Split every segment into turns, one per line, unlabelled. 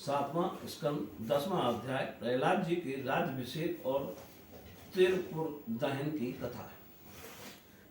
सातवां स्कंद 10वां अध्याय प्रहलाद जी के राज्यभिषेक और तिरपुर दहन की कथा है।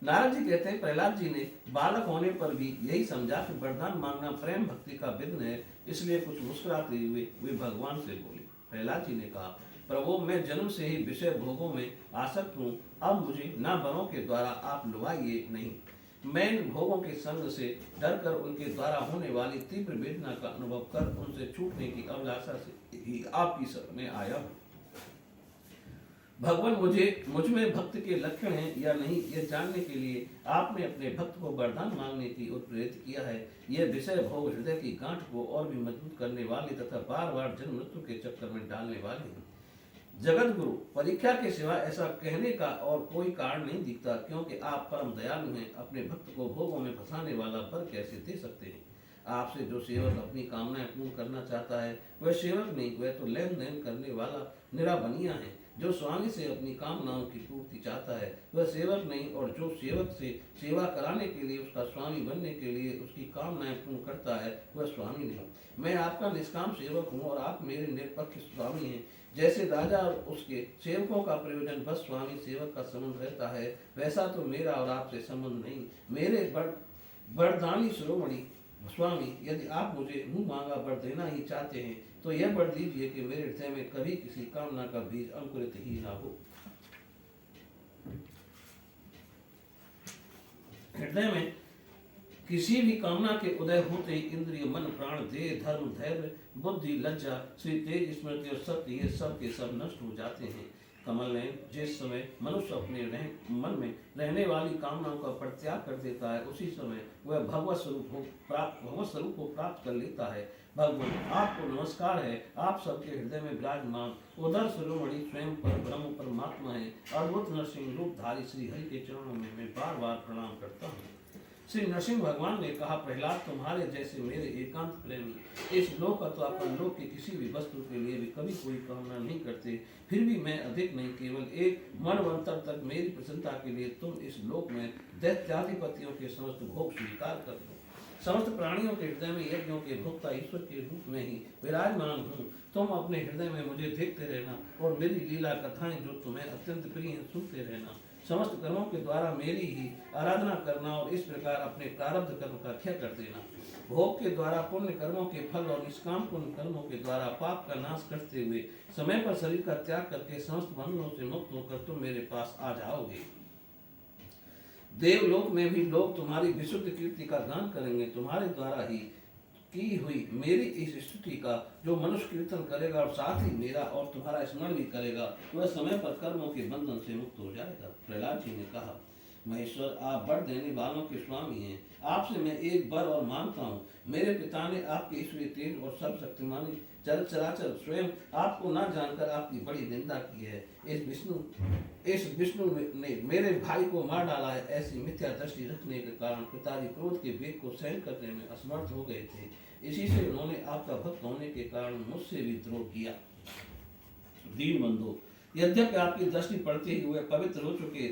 नारद जी कहते हैं प्रहलाद जी ने बालक होने पर भी यही समझा कि वरदान मांगना प्रेम भक्ति का विघ्न है, इसलिए कुछ मुस्कुराते हुए वे भगवान से बोले। प्रहलाद जी ने कहा, प्रभु मैं जन्म से ही विषय भोगों में आसक्त हूँ, अब मुझे न वरों के द्वारा आप लुभाइए नहीं। मैं इन भोगों के संग से डरकर उनके द्वारा होने वाली तीव्र वेदना का अनुभव कर उनसे छूटने की अभिलाषा से ही आपकी शरण में आया हूँ। भगवान मुझ में भक्त के लक्षण हैं या नहीं, यह जानने के लिए आपने अपने भक्त को वरदान मांगने की ओर प्रेरित किया है। यह विषय भोग हृदय की गांठ को और भी मजबूत करने वाले तथा बार बार जन्म मृत्यु के चक्कर में डालने वाले हैं। जगत गुरु, परीक्षा के सिवा ऐसा कहने का और कोई कारण नहीं दिखता, क्योंकि आप परम दयालु हैं। अपने भक्त को भोगों में फंसाने वाला वर कैसे दे सकते हैं? आपसे जो सेवक अपनी कामनाएं पूर्ण करना चाहता है वह सेवक नहीं, वह तो लेन देन करने वाला निरा बनिया है। जो स्वामी से अपनी कामनाओं की पूर्ति चाहता है वह सेवक नहीं, और जो सेवक से सेवा कराने के लिए उसका स्वामी बनने के लिए उसकी कामनाएं पूर्ण करता है वह स्वामी नहीं। मैं आपका निष्काम सेवक हूँ और आप मेरे निरपक्ष स्वामी हैं। जैसे राजा और उसके सेवकों का प्रयोजन बस स्वामी सेवक का संबंध रहता है, वैसा तो मेरा और आपसे संबंध नहीं। मेरे वरदानी शिरोमणि स्वामी, यदि आप मुझे मुंह मांगा वर देना ही चाहते हैं तो यह वर दीजिए कि मेरे हृदय में कभी किसी कामना का बीज अंकुरित ही ना हो। हृदय में किसी भी कामना के उदय होते ही इंद्रिय, मन, प्राण, देह, धर्म, धैर्य, बुद्धि, लज्जा, श्री तेज, स्मृति और सत्य, ये सब के सब नष्ट हो जाते हैं। कमल ने जिस समय मनुष्य अपने मन में रहने वाली कामनाओं का परित्याग कर देता है, उसी समय वह भगवत स्वरूप को प्राप्त कर लेता है। भगवान आपको नमस्कार है। आप सबके हृदय में विराजमान उदर शिरोमणि स्वयं पर ब्रह्म परमात्मा है। अद्भुत नरसिंह रूपधारी श्री हरि के चरणों में मैं बार बार प्रणाम करता हूँ। श्री नरसिंह भगवान ने कहा, प्रहलाद तुम्हारे जैसे मेरे एकांत प्रेमी इस लोक अथवा परलोक की किसी भी वस्तु के लिए भी कभी कोई कामना नहीं करते, फिर भी मैं अधिक नहीं, केवल एक मनवंतर तक मेरी प्रसन्नता के लिए तुम इस लोक में दैत्याधिपतियों के समस्त भोग स्वीकार कर दो। समस्त प्राणियों के हृदय में यज्ञों के भोक्ता ईश्वर के रूप में ही विराजमान हूँ। तुम अपने हृदय में मुझे देखते रहना और मेरी लीला कथाएं जो तुम्हें अत्यंत प्रिय हैं सुनते रहना। समस्त कर्मों के द्वारा मेरी ही आराधना करना और इस प्रकार अपने प्रारब्ध कर्म का क्षय कर देना। भोग के द्वारा पुण्य कर्मों के फल और निष्काम पुण्य कर्मों के द्वारा पाप का नाश करते हुए समय पर शरीर का त्याग करके समस्त बंधनों से मुक्त होकर तुम मेरे पास आ जाओगे। देवलोक में भी लोग तुम्हारी विशुद्ध कीर्ति का गान करेंगे। तुम्हारे द्वारा ही की हुई मेरी इस स्तुति का जो मनुष्य कीर्तन करेगा और साथ ही मेरा और तुम्हारा स्मरण भी करेगा, वह समय पर कर्मों के बंधन से मुक्त हो जाएगा। प्रहलाद जी ने कहा, महेश्वर आप वर देने वालों के स्वामी हैं। आपसे मैं एक वर और मांगता हूँ। मेरे पिता ने आपके ईश्वरीय तेज और सब शक्तिमानी चराचर स्वयं आपको न जानकर आपकी बड़ी निंदा की है। इस विष्णु ने मेरे भाई को मार डाला है। ऐसी मिथ्या दृष्टि रखने के कारण पिताजी क्रोध के वेग को सहन करने में असमर्थ हो गए थे। इसी से उन्होंने आपका भक्त होने के कारण मुझसे भी द्रोह किया। दीन बंधु, यद्यपि आपकी दृष्टि पड़ते ही हुए पवित्र हो चुके,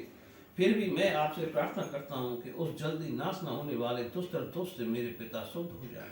फिर भी मैं आपसे प्रार्थना करता हूँ कि उस जल्दी नाश न होने वाले दुष्ट दोष से मेरे पिता शुद्ध हो जाए।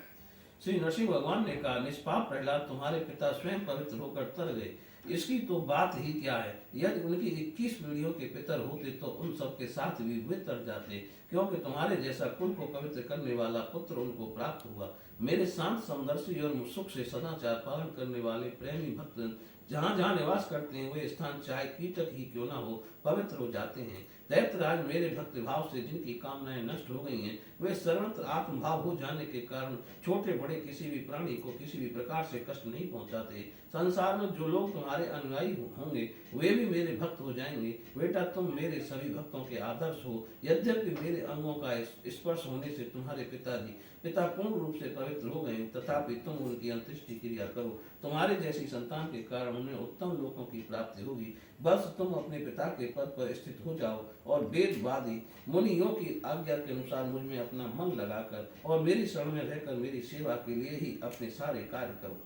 श्री नरसिंह भगवान ने कहा, निष्पाप प्रहलाद तुम्हारे पिता स्वयं पवित्र होकर तर गए, इसकी तो बात ही क्या है। यदि उनकी 21 पीढ़ियों के पितर होते तो उन सब के साथ भी वे तर जाते, क्योंकि तुम्हारे जैसा कुल को पवित्र करने वाला पुत्र उनको प्राप्त हुआ। मेरे शांत समदर्शी और सुख से सदाचार पालन करने वाले प्रेमी भक्त जहाँ जहाँ निवास करते हैं वे स्थान चाहे कीटक ही क्यों ना हो पवित्र हो जाते हैं। दैत्यराज मेरे भक्ति भाव से जिनकी कामनाएं नष्ट हो गई हैं, वे सर्वत्र आत्मभाव हो जाने के कारण छोटे बड़े किसी भी प्राणी को किसी भी प्रकार से कष्ट नहीं पहुंचाते। संसार में जो लोग तुम्हारे अनुयायी होंगे वे भी मेरे भक्त हो जाएंगे। बेटा तुम मेरे सभी भक्तों के आदर्श हो। यद्यपि मेरे अंगों का स्पर्श होने से तुम्हारे पिता पूर्ण रूप से पवित्र हो गए, तथापि तुम उनकी अंत्येष्टि क्रिया करो। तुम्हारे जैसी संतान के कारण उन्हें उत्तम लोकों की प्राप्ति होगी। बस तुम अपने पिता के पद पर स्थित हो जाओ और वेदवादी मुनियों की आज्ञा के अनुसार मुझ में अपना मन लगाकर और मेरी शरण में रहकर मेरी सेवा के लिए ही अपने सारे कार्य करो।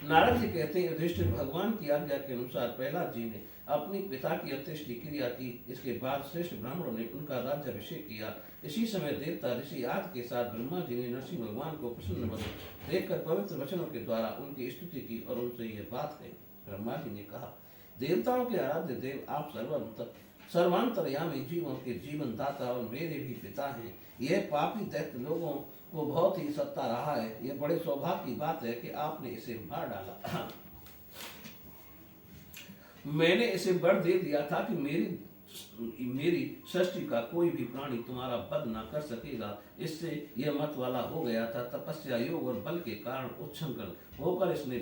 नारद जी कहते हैं, युधिष्ठिर, भगवान की आज्ञा के अनुसार प्रहलाद जी ने अपनी पिता की अंत्येष्टि क्रिया की। इसके बाद श्रेष्ठ ब्राह्मणों ने उनका राज्याभिषेक किया। इसी समय देवता ऋषि आदि के साथ ब्रह्मा जी ने नरसिंह भगवान को प्रसन्न देखकर पवित्र वचनों के द्वारा उनकी स्तुति की और उनसे यह बात कही। ब्रह्मा जी ने कहा, देवताओं के आराध्य देव, आप सर्वांतरयामी, जीवों के जीवन दाता और मेरे भी पिता हैं। यह पापी दैत्य लोगों को बहुत ही सत्ता रहा है। यह बड़े सौभाग्य की बात है कि आपने इसे मार डाला। मैंने इसे वर दे दिया था कि मेरी सृष्टि का कोई भी प्राणी तुम्हारा वध न कर सकेगा। इससे यह मत वाला हो गया था। तपस्या, योग और बल के कारण उच्छृंखल होकर इसने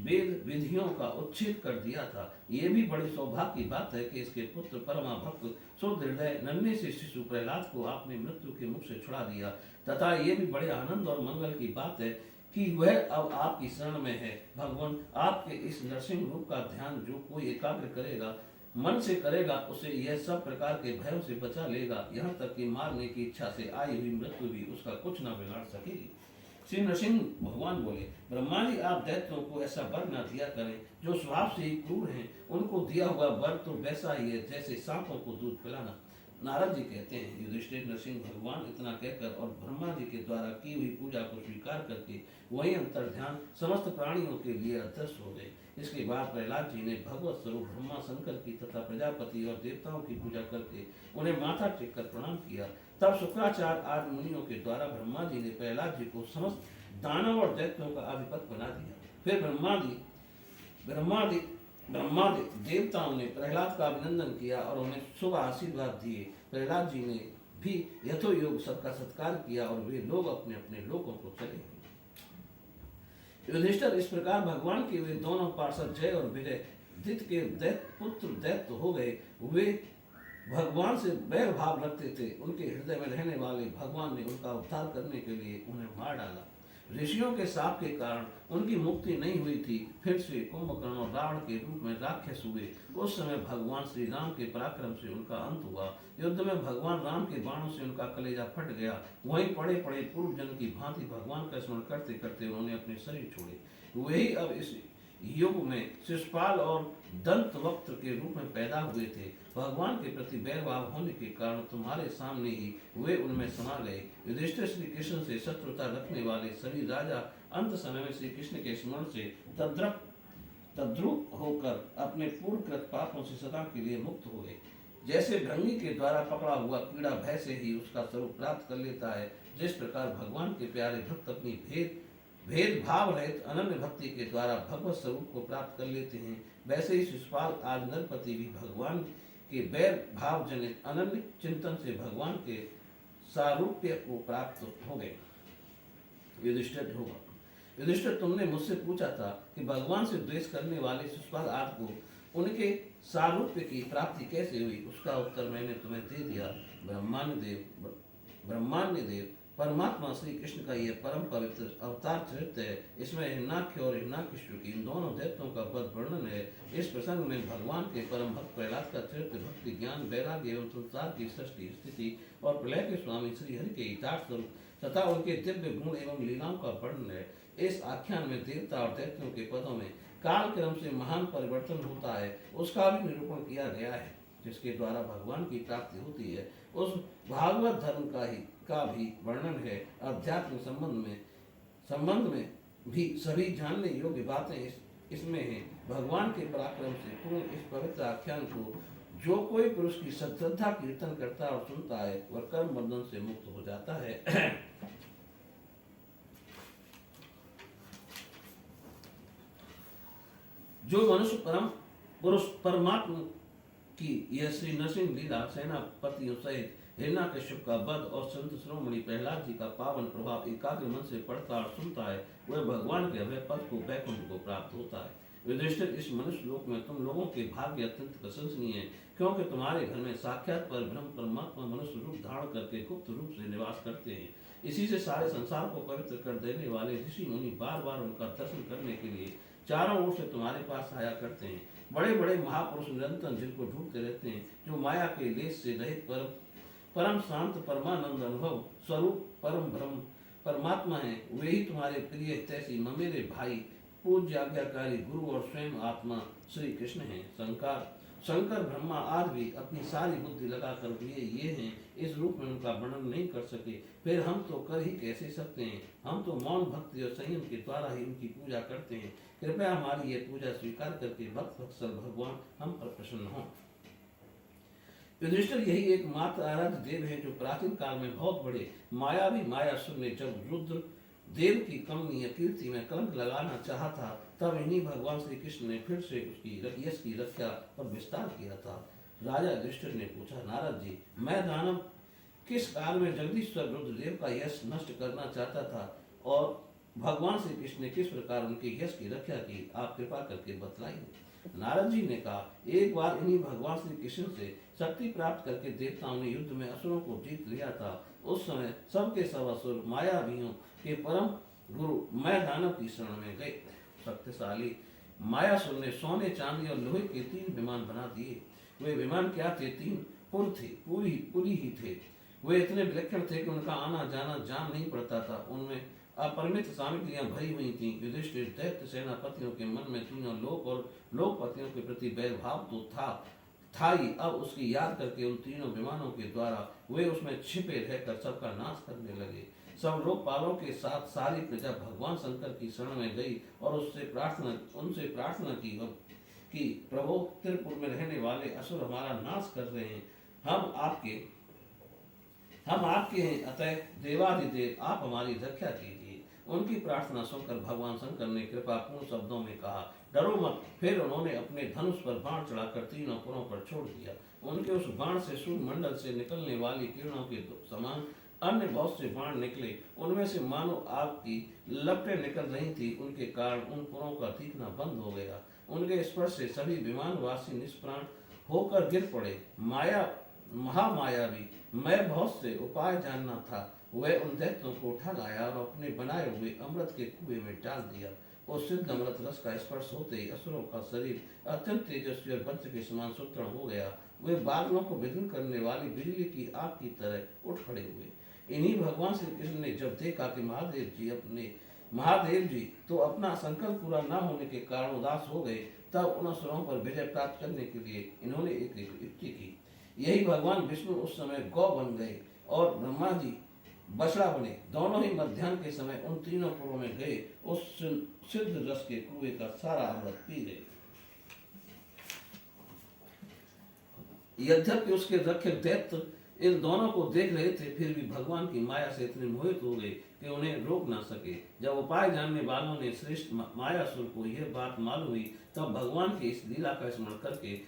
वेद विधियों का उच्छेद कर दिया था। यह भी बड़ी सौभाग्य की बात है कि इसके पुत्र परमा भक्त शुद्ध हृदय नन्हे से शिशु प्रहलाद को आपने मृत्यु के मुख से छुड़ा दिया, तथा यह भी बड़े आनंद और मंगल की बात है कि वह अब आपकी शरण में है। भगवान, आपके इस नरसिंह रूप का ध्यान जो कोई एकाग्र करेगा, मन से करेगा, उसे यह सब प्रकार के भयों से बचा लेगा। यहाँ तक कि मारने की इच्छा से आई हुई मृत्यु भी उसका कुछ न बिगाड़ सकेगी। श्री नरसिंह भगवान बोले, ब्रह्मा जी, आप दैत्यों को ऐसा वर न दिया करें जो स्वभाव से ही क्रूर हैं। उनको दिया हुआ वर तो वैसा ही है जैसे सांपों को दूध पिलाना। नारद जी कहते हैं, युधिष्ठिर, नरसिंह भगवान इतना कहकर और ब्रह्मा जी के द्वारा की हुई पूजा को स्वीकार करके वही अंतर ध्यान समस्त प्राणियों के लिए अदृश्य हो गए। इसके बाद प्रहलाद जी ने भगवत स्वरूप ब्रह्मा, शंकर की तथा प्रजापति और देवताओं की पूजा करके उन्हें माथा टेक कर प्रणाम किया। तब शुक्राचार्य आदि मुनियों के द्वारा ब्रह्मा जी ने प्रहलाद जी को समस्त दानव और दैत्यों का अधिपति बना दिया। फिर ब्रह्मा देवताओं ने प्रहलाद का अभिनंदन किया और उन्हें शुभ आशीर्वाद दिए। प्रहलाद जी ने भी यथोयोग सबका सत्कार किया और वे लोग अपने अपने लोकों को चले गए। युधिष्ठिर, इस प्रकार भगवान के वे दोनों पार्षद जय और विजय दित्य के पुत्र दैत्य हो गए। वे भगवान से बैर भाव रखते थे। उनके हृदय में रहने वाले भगवान ने उनका उद्धार करने के लिए उन्हें मार डाला। ऋषियों के शाप के कारण उनकी मुक्ति नहीं हुई थी। फिर से कुंभकर्ण और रावण के रूप में राक्षस हुए। उस समय भगवान श्री राम के पराक्रम से उनका अंत हुआ। युद्ध में भगवान राम के बाणों से उनका कलेजा फट गया। वहीं पड़े पड़े पूर्व जन्म की भांति भगवान का स्मरण करते करते उन्होंने अपने शरीर छोड़े। वही अब इस युग में शिशुपाल और दंत वक्त के रूप में पैदा हुए थे। भगवान के प्रति बैरभाव होने के कारण तुम्हारे सामने ही वे उनमें समा गए। युधिष्ठिर, श्री कृष्ण से शत्रुता रखने वाले सभी राजा अंत समय में श्री कृष्ण के स्मरण से तद्रुप होकर अपने पूर्वकृत पापों से सदा के लिए मुक्त हो गए। जैसे भृंगी के द्वारा पकड़ा हुआ कीड़ा भय से ही उसका स्वरूप प्राप्त कर लेता है, जिस प्रकार भगवान के प्यारे भक्त अपनी भेदभाव रहित अनन्य भक्ति के द्वारा भगवत स्वरूप को प्राप्त कर लेते हैं, वैसे ही शिशुपाल आज नरपति भी भगवान के बैर भाव जनित अनन्य चिंतन से भगवान के सारूप्य को प्राप्त हो गए। युधिष्ठिर, तुमने मुझसे पूछा था कि भगवान से द्वेष करने वाले शिशुपाल आदि को उनके सारूप्य की प्राप्ति कैसे हुई। उसका उत्तर मैंने तुम्हें दे दिया। ब्रह्मांड देव परमात्मा श्री कृष्ण का यह परम पवित्र अवतार चरित्र है। इसमें हिरण्याक्ष और हिरण्याकश्यप की इन दोनों दैत्यों का वध वर्णन है। इस प्रसंग में भगवान के परम भक्त प्रहलाद का चरित्र, भक्ति, ज्ञान, वैराग्य एवं संसार की सृष्टि, स्थिति और प्रलय के स्वामी श्री हरि के यथार्थ स्वरूप तथा उनके दिव्य गुण एवं लीलाओं का वर्णन है। इस आख्यान में देवता और दैत्यों के पदों में काल क्रम से महान परिवर्तन होता है, उसका भी निरूपण किया गया है। जिसके द्वारा भगवान की प्राप्ति होती है, उस भागवत धर्म का भी वर्णन है। अध्यात्म संबंध में भी सभी जानने योग्य बातें इसमें हैं। भगवान के पराक्रम से पूर्ण इस पवित्र आख्यान को जो कोई पुरुष की श्रद्धा कीर्तन करता और सुनता है, वह कर्म बंधन से मुक्त हो जाता है। जो मनुष्य परम पुरुष परमात्मा की यह श्री नरसिंह लीला सेनापतियों सहित हिरण्याकश्यप का वध और संत शिरोमणि प्रहलाद जी का पावन प्रभाव एकाग्र मन से पढ़ता और सुनता है, वह भगवान के अभय पद को वैकुंठ को प्राप्त होता है। युधिष्ठिर, इस मनुष्य लोक में तुम लोगों के भाग्य अत्यंत प्रशंसनीय है, क्योंकि तुम्हारे घर में साक्षात पर ब्रह्म परमात्मा मनुष्य रूप धारण करके गुप्त रूप से निवास करते हैं। इसी से सारे संसार को पवित्र कर देने वाले ऋषि मुनि बार बार उनका दर्शन करने के लिए चारों ओर से तुम्हारे पास आया करते हैं। बड़े बड़े महापुरुष निरंतर जिनको ढूंढते रहते हैं, जो माया के लेस से रहित परम शांत परमानंद अनुभव स्वरूप परम ब्रह्म परमात्मा हैं, वे ही तुम्हारे प्रिय हितैषी ममेरे भाई, पूज्य आज्ञाकारी गुरु और स्वयं आत्मा श्री कृष्ण हैं। शंकर ब्रह्मा आदि भी अपनी सारी बुद्धि लगाकर ये हैं, इस रूप में उनका वर्णन नहीं कर सके, फिर हम तो कर ही कैसे सकते हैं। हम तो मौन भक्ति और संयम के द्वारा ही उनकी पूजा करते हैं। कृपया हमारी ये पूजा स्वीकार करके भक्त वत्सल भगवान हम पर प्रसन्न हों। युधिष्ठिर यही एक मात्र आराध्य देव है जो प्राचीन काल में बहुत बड़े मायावी मायासुर ने जब रुद्र देव की कमनीय कीर्ति में कलंक लगाना चाहा था, तब इन्हीं भगवान श्री कृष्ण ने फिर से उसकी यश की रक्षा पर विस्तार किया था। राजा युधिष्ठिर ने पूछा, नारद जी, मैं दानव किस काल में जगदीश्वर रुद्रदेव का यश नष्ट करना चाहता था और भगवान श्री कृष्ण ने किस प्रकार उनके यश की रक्षा की, आप कृपा करके बतलाइए। नारद जी ने कहा, एक बार इन्हीं भगवान श्री कृष्ण से शक्ति प्राप्त करके देवताओं ने युद्ध में असुरों को जीत लिया था। उस समय सबके सब असुर मायावियों के परम गुरु मैं दानव की शरण में गए। शक्तिशाली मायासुर ने सोने चांदी और लोहे के 3 विमान बना दिए। वे विमान क्या थे? 3 पुर थे, पुरी ही थे। वे इतने विलक्षण थे कि उनका आना जाना जान नहीं पड़ता था। उनमें अपरिमित सामग्रियां भरी हुई थीं। युधिष्ठिर दैत्य सेनापतियों के मन में तीनों लोक और लोकपतियों के प्रति बैरभाव तो था ही, अब उसकी याद करके उन तीनों विमानों के द्वारा वे उसमें छिपे रहकर सबका नाश करने लगे। सब लोकपालों के साथ सारी प्रजा भगवान शंकर की शरण में गई और उनसे प्रार्थना की कि प्रभु, त्रिपुर में रहने वाले असुर हमारा नाश कर रहे हैं। हम आपके हैं, अतः देवादिदेव आप हमारी रक्षा कीजिए। उनकी प्रार्थना सुनकर भगवान शंकर ने कृपापूर्ण शब्दों में कहा, डरो मत। फिर उन्होंने अपने धनुष पर बाण चढ़ाकर तीनों पुरों पर छोड़ दिया। उनके उस बाण से सूर्य मंडल से निकलने वाली किरणों के समान अन्य बहुत से बाण निकले। उनमें से मानो आग की लपटें निकल रही थी। उनके कारण उन पुरों का दिखना बंद हो गया। उनके स्पर्श से सभी विमानवासी निष्प्राण होकर गिर पड़े। महामायावी मैं बहुत से उपाय जानना था। वह उन दैत्यों को उठा लाया और अपने बनाए हुए अमृत के कुएं में डाल दिया। उस सिद्ध अमृत रस का स्पर्श होते ही असुरों का शरीर अत्यंत तेजस्वी और वज्र के समान सुदृढ़ हो गया। वे बादलों को विदीर्ण करने वाली बिजली की आग की तरह उठ खड़े हुए। इन्हीं भगवान श्री कृष्ण ने जब देखा कि महादेव जी तो अपना संकल्प पूरा न होने के कारण उदास हो गए, तब उन असुरों पर विजय प्राप्त करने के लिए इन्होंने एक युक्ति की। यही भगवान विष्णु उस समय गौ बन गए और ब्रह्मा जी बछड़ा बने। दोनों ही मध्याह्न के समय उन तीनों पुरों में गए, उस सिद्ध रस के कुएं का सारा अमृत पी गए। यद्यपि उसके रक्षक दैत्य इन दोनों को देख रहे थे, फिर भी भगवान की माया से इतने मोहित हो गए कि उन्हें रोक ना सके। जब उपाय जानने वालों ने श्रेष्ठ मायासुर को यह बात मालूम हुई, तब भगवान की इस लीला का स्मरण करके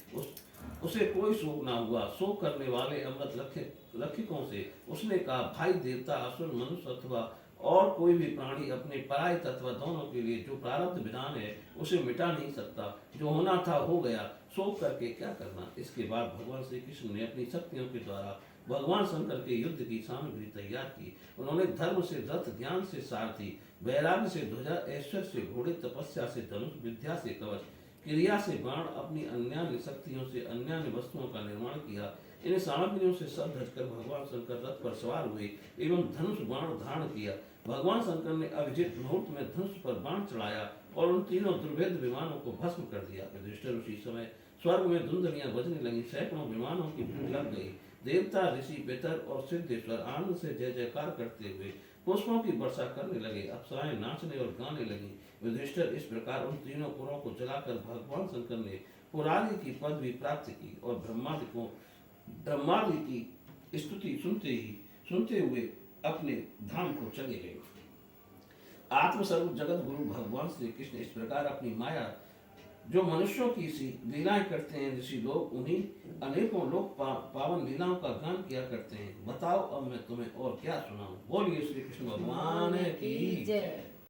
उसे कोई शोक ना हुआ। शोक करने वाले अमृत रक्षकों से उसने कहा, भाई देवता, असुर, मनुष्य अथवा और कोई भी प्राणी अपने पराय तत्व दोनों के लिए जो प्रारब्ध विधान है उसे मिटा नहीं सकता। जो होना था हो गया, शोक करके क्या करना। इसके बाद भगवान श्री कृष्ण ने अपनी शक्तियों के द्वारा भगवान शंकर के युद्ध की सामग्री तैयार की। उन्होंने धर्म से रथ, ज्ञान से सारथी, वैराग्य से ध्वजा, ऐश्वर्य से घोड़े, तपस्या से धनुष, विद्या से कवच, क्रिया से बाण, अपनी अन्यान्य शक्तियों से अन्यान्य वस्तुओं का निर्माण किया। इन सामग्रियों से सब ढककर भगवान शंकर रथ पर सवार हुए एवं धनुष बाण धारण किया। भगवान शंकर ने अभिजित मुहूर्त में धनुष पर बाण चढ़ाया और उन तीनों दुर्भेद्य विमानों को भस्म कर दिया। युधिष्ठिर उसी समय स्वर्ग में धुंधलियां बजने लगी, सैकड़ों विमानों की भीड़ लग गई। देवता, ऋषि, पितर और सिद्धेश्वर आनंद से जय जयकार करते हुए पुष्पों की वर्षा करने लगे। अप्सराएं नाचने और गाने लगी। युधिष्ठिर इस प्रकार उन तीनों पुरों को जलाकर भगवान शंकर ने पुरारी की पदवी प्राप्त की और ब्रह्मादि की स्तुति सुनते हुए अपने धाम को चले गए। आत्मस्वरूप जगत गुरु भगवान श्री कृष्ण इस प्रकार अपनी माया जो मनुष्यों की सी लीलाएं करते हैं, ऋषि लोग उन्हीं अनेकों लोक पावन लीलाओं का गान किया करते हैं। बताओ अब मैं तुम्हें और क्या सुनाऊं। बोलिए श्री कृष्ण भगवान की जय।